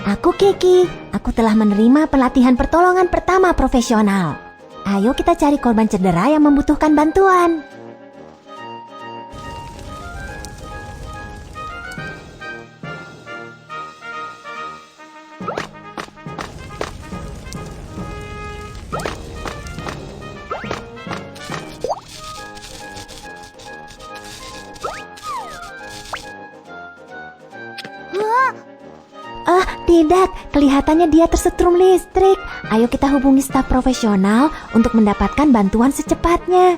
Aku Kiki, aku telah menerima pelatihan pertolongan pertama profesional. Ayo kita cari korban cedera yang membutuhkan bantuan. Tidak, kelihatannya dia tersetrum listrik. Ayo kita hubungi staf profesional untuk mendapatkan bantuan secepatnya.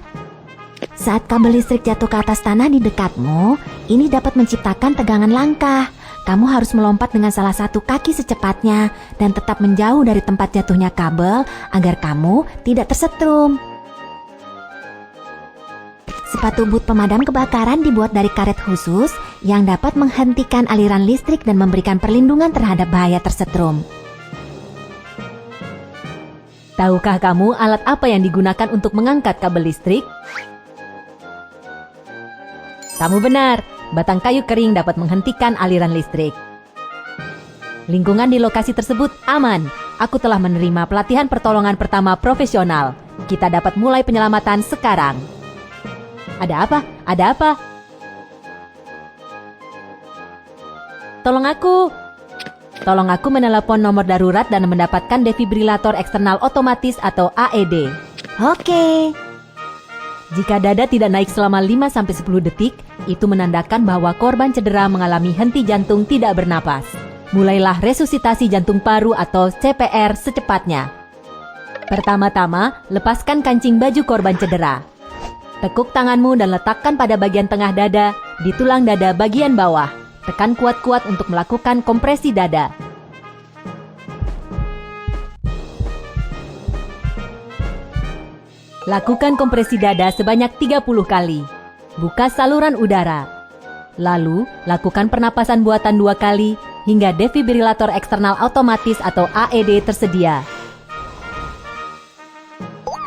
Saat kabel listrik jatuh ke atas tanah di dekatmu, ini dapat menciptakan tegangan langkah. Kamu harus melompat dengan salah satu kaki secepatnya dan tetap menjauh dari tempat jatuhnya kabel agar kamu tidak tersetrum. Sepatu boot pemadam kebakaran dibuat dari karet khusus yang dapat menghentikan aliran listrik dan memberikan perlindungan terhadap bahaya tersetrum. Tahukah kamu alat apa yang digunakan untuk mengangkat kabel listrik? Kamu benar, batang kayu kering dapat menghentikan aliran listrik. Lingkungan di lokasi tersebut aman. Aku telah menerima pelatihan pertolongan pertama profesional. Kita dapat mulai penyelamatan sekarang. Ada apa? Ada apa? Tolong aku. Tolong aku menelepon nomor darurat dan mendapatkan defibrilator eksternal otomatis atau AED. Oke. Jika dada tidak naik selama 5-10 detik, itu menandakan bahwa korban cedera mengalami henti jantung tidak bernapas. Mulailah resusitasi jantung paru atau CPR secepatnya. Pertama-tama, lepaskan kancing baju korban cedera. Tekuk tanganmu dan letakkan pada bagian tengah dada, di tulang dada bagian bawah. Tekan kuat-kuat untuk melakukan kompresi dada. Lakukan kompresi dada sebanyak 30 kali. Buka saluran udara. Lalu, lakukan pernapasan buatan 2 kali hingga defibrilator eksternal otomatis atau AED tersedia.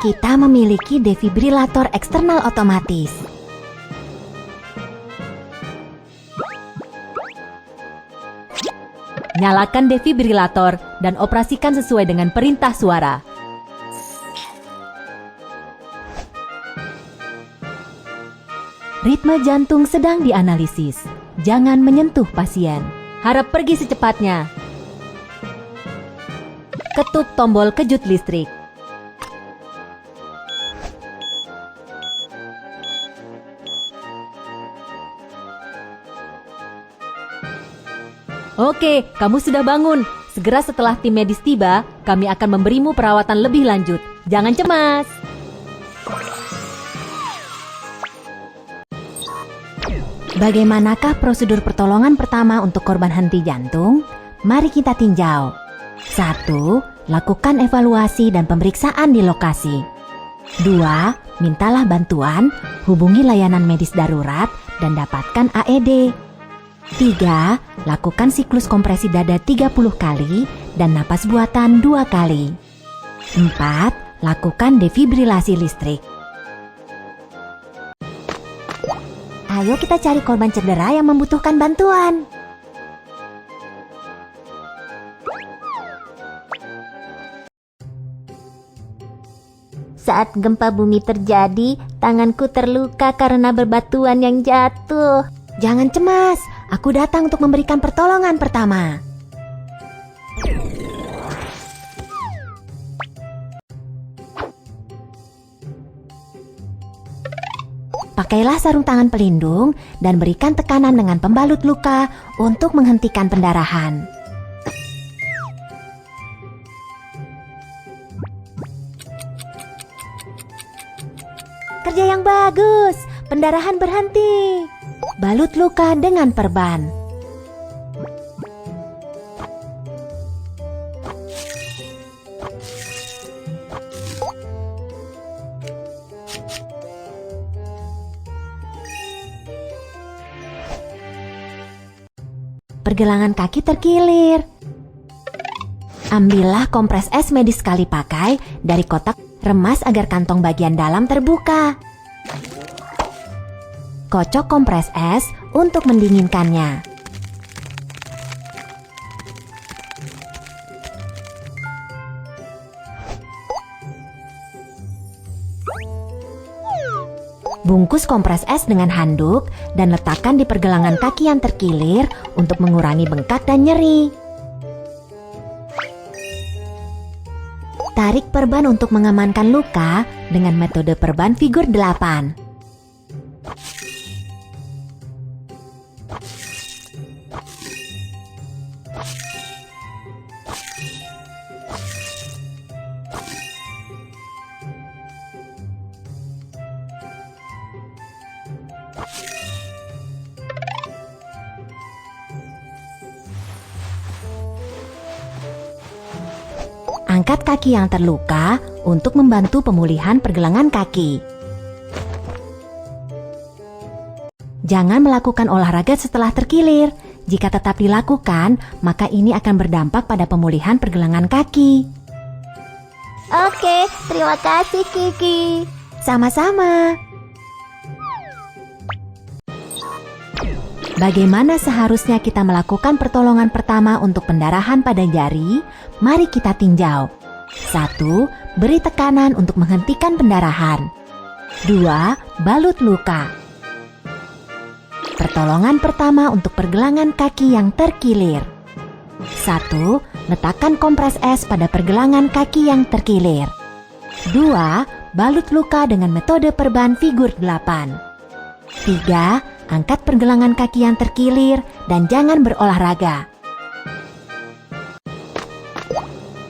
Kita memiliki defibrilator eksternal otomatis. Nyalakan defibrilator dan operasikan sesuai dengan perintah suara. Ritme jantung sedang dianalisis. Jangan menyentuh pasien. Harap pergi secepatnya. Ketuk tombol kejut listrik. Oke, kamu sudah bangun. Segera setelah tim medis tiba, kami akan memberimu perawatan lebih lanjut. Jangan cemas. Bagaimanakah prosedur pertolongan pertama untuk korban henti jantung? Mari kita tinjau. 1. Lakukan evaluasi dan pemeriksaan di lokasi. 2. Mintalah bantuan, hubungi layanan medis darurat, dan dapatkan AED. 3. Lakukan siklus kompresi dada 30 kali dan napas buatan 2 kali. 4. Lakukan defibrilasi listrik. Ayo kita cari korban cedera yang membutuhkan bantuan. Saat gempa bumi terjadi, tanganku terluka karena berbatuan yang jatuh. Jangan cemas, aku datang untuk memberikan pertolongan pertama. Pakailah sarung tangan pelindung dan berikan tekanan dengan pembalut luka untuk menghentikan pendarahan. Kerja yang bagus, pendarahan berhenti. Balut luka dengan perban. Pergelangan kaki terkilir. Ambillah kompres es medis sekali pakai dari kotak, remas agar kantong bagian dalam terbuka. Kocok kompres es untuk mendinginkannya. Bungkus kompres es dengan handuk dan letakkan di pergelangan kaki yang terkilir untuk mengurangi bengkak dan nyeri. Tarik perban untuk mengamankan luka dengan metode perban figur 8. Angkat kaki yang terluka untuk membantu pemulihan pergelangan kaki. Jangan melakukan olahraga setelah terkilir. Jika tetap dilakukan, maka ini akan berdampak pada pemulihan pergelangan kaki. Oke, terima kasih Kiki. Sama-sama. Bagaimana seharusnya kita melakukan pertolongan pertama untuk pendarahan pada jari? Mari kita tinjau. 1. Beri tekanan untuk menghentikan pendarahan. 2. Balut luka. Pertolongan pertama untuk pergelangan kaki yang terkilir. 1. Letakkan kompres es pada pergelangan kaki yang terkilir. 2. Balut luka dengan metode perban figur 8. 3. Angkat pergelangan kaki yang terkilir dan jangan berolahraga.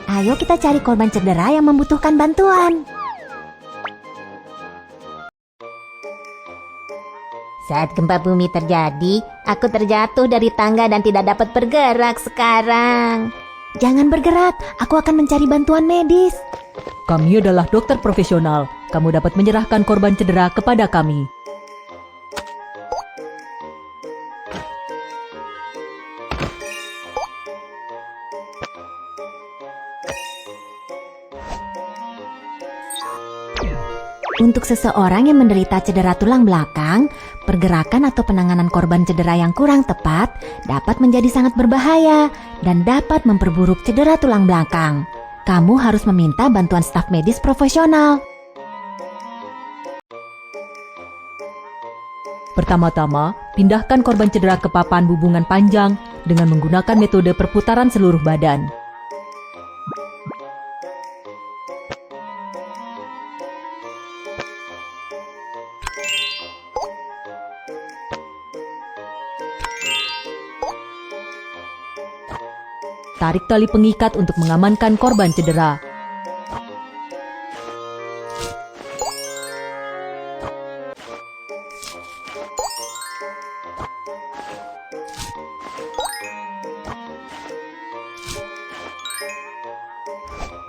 Ayo kita cari korban cedera yang membutuhkan bantuan. Saat gempa bumi terjadi, aku terjatuh dari tangga dan tidak dapat bergerak sekarang. Jangan bergerak, aku akan mencari bantuan medis. Kami adalah dokter profesional. Kamu dapat menyerahkan korban cedera kepada kami. Untuk seseorang yang menderita cedera tulang belakang, pergerakan atau penanganan korban cedera yang kurang tepat dapat menjadi sangat berbahaya dan dapat memperburuk cedera tulang belakang. Kamu harus meminta bantuan staf medis profesional. Pertama-tama, pindahkan korban cedera ke papan hubungan panjang dengan menggunakan metode perputaran seluruh badan. Tarik tali pengikat untuk mengamankan korban cedera.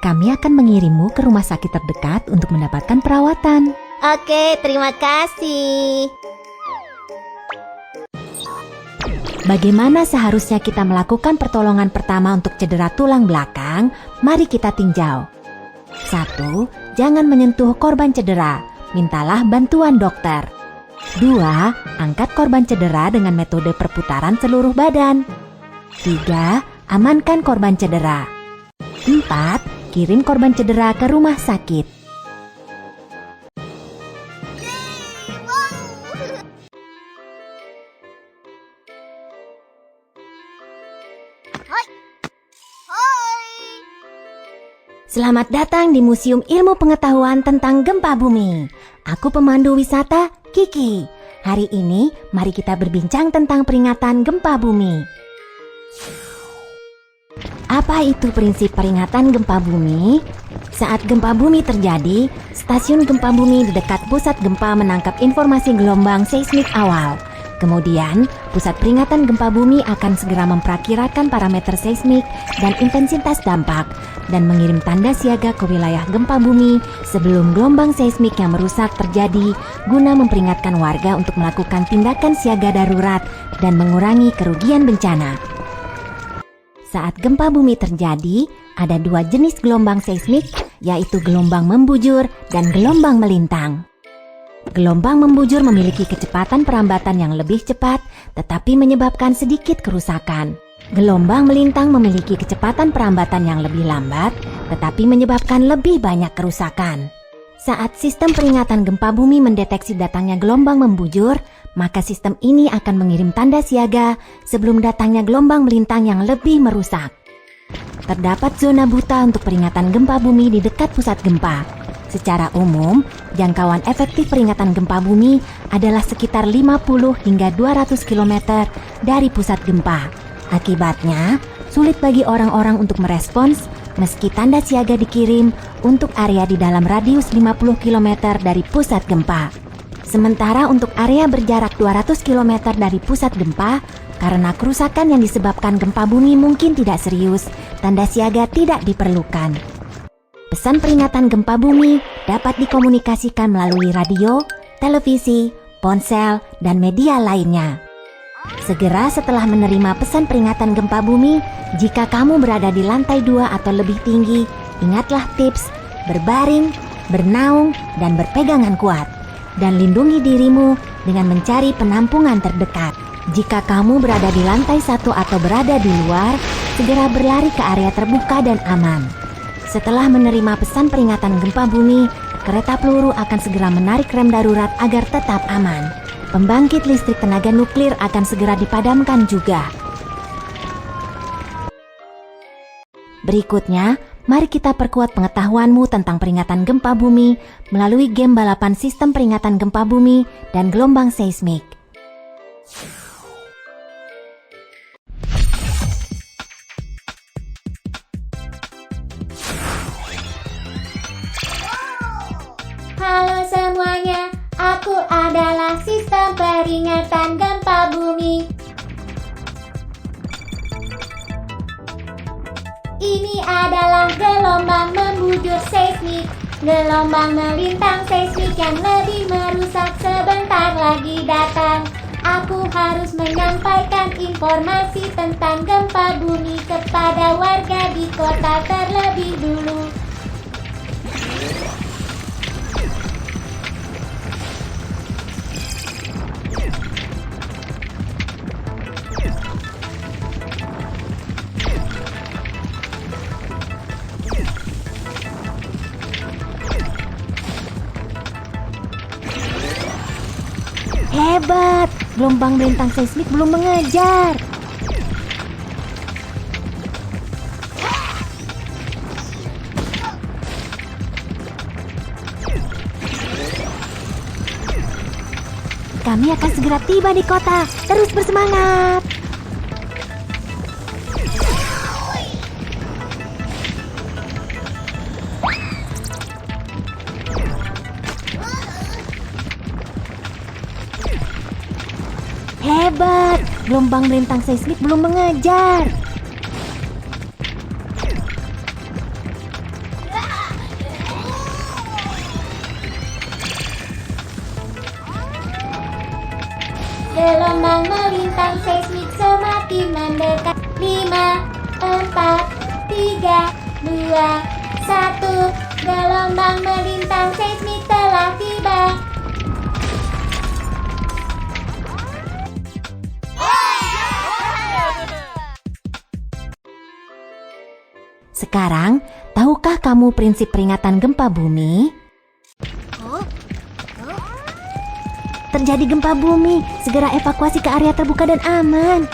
Kami akan mengirimmu ke rumah sakit terdekat untuk mendapatkan perawatan. Oke, terima kasih. Bagaimana seharusnya kita melakukan pertolongan pertama untuk cedera tulang belakang? Mari kita tinjau. 1. Jangan menyentuh korban cedera. Mintalah bantuan dokter. 2. Angkat korban cedera dengan metode perputaran seluruh badan. 3. Amankan korban cedera. 4. Kirim korban cedera ke rumah sakit. Selamat datang di Museum Ilmu Pengetahuan tentang Gempa Bumi. Aku pemandu wisata, Kiki. Hari ini, mari kita berbincang tentang peringatan gempa bumi. Apa itu prinsip peringatan gempa bumi? Saat gempa bumi terjadi, stasiun gempa bumi di dekat pusat gempa menangkap informasi gelombang seismik awal. Kemudian, pusat peringatan gempa bumi akan segera memperakirakan parameter seismik dan intensitas dampak dan mengirim tanda siaga ke wilayah gempa bumi sebelum gelombang seismik yang merusak terjadi guna memperingatkan warga untuk melakukan tindakan siaga darurat dan mengurangi kerugian bencana. Saat gempa bumi terjadi, ada dua jenis gelombang seismik, yaitu gelombang membujur dan gelombang melintang. Gelombang membujur memiliki kecepatan perambatan yang lebih cepat, tetapi menyebabkan sedikit kerusakan. Gelombang melintang memiliki kecepatan perambatan yang lebih lambat, tetapi menyebabkan lebih banyak kerusakan. Saat sistem peringatan gempa bumi mendeteksi datangnya gelombang membujur, maka sistem ini akan mengirim tanda siaga sebelum datangnya gelombang melintang yang lebih merusak. Terdapat zona buta untuk peringatan gempa bumi di dekat pusat gempa. Secara umum, jangkauan efektif peringatan gempa bumi adalah sekitar 50 hingga 200 km dari pusat gempa. Akibatnya, sulit bagi orang-orang untuk merespons meski tanda siaga dikirim untuk area di dalam radius 50 km dari pusat gempa. Sementara untuk area berjarak 200 km dari pusat gempa, karena kerusakan yang disebabkan gempa bumi mungkin tidak serius, tanda siaga tidak diperlukan. Pesan peringatan gempa bumi dapat dikomunikasikan melalui radio, televisi, ponsel, dan media lainnya. Segera setelah menerima pesan peringatan gempa bumi, jika kamu berada di lantai 2 atau lebih tinggi, ingatlah tips berbaring, bernaung, dan berpegangan kuat. Dan lindungi dirimu dengan mencari penampungan terdekat. Jika kamu berada di lantai 1 atau berada di luar, segera berlari ke area terbuka dan aman. Setelah menerima pesan peringatan gempa bumi, kereta peluru akan segera menarik rem darurat agar tetap aman. Pembangkit listrik tenaga nuklir akan segera dipadamkan juga. Berikutnya, mari kita perkuat pengetahuanmu tentang peringatan gempa bumi melalui game balapan sistem peringatan gempa bumi dan gelombang seismik. Halo semuanya, aku adalah sistem peringatan gempa bumi. Ini adalah gelombang membujur seismik, gelombang melintang seismik yang lebih merusak sebentar lagi datang. Aku harus menyampaikan informasi tentang gempa bumi kepada warga di kota terlebih dulu. Hebat, gelombang melintang seismik belum mengejar. Kami akan segera tiba di kota. Terus bersemangat. Hebat, gelombang melintang seismik belum mengejar. Gelombang melintang seismik semakin mendekat. 5, 4, 3, 2, 1. Gelombang melintang seismik telah tiba. Sekarang, tahukah kamu prinsip peringatan gempa bumi? Terjadi gempa bumi, segera evakuasi ke area terbuka dan aman.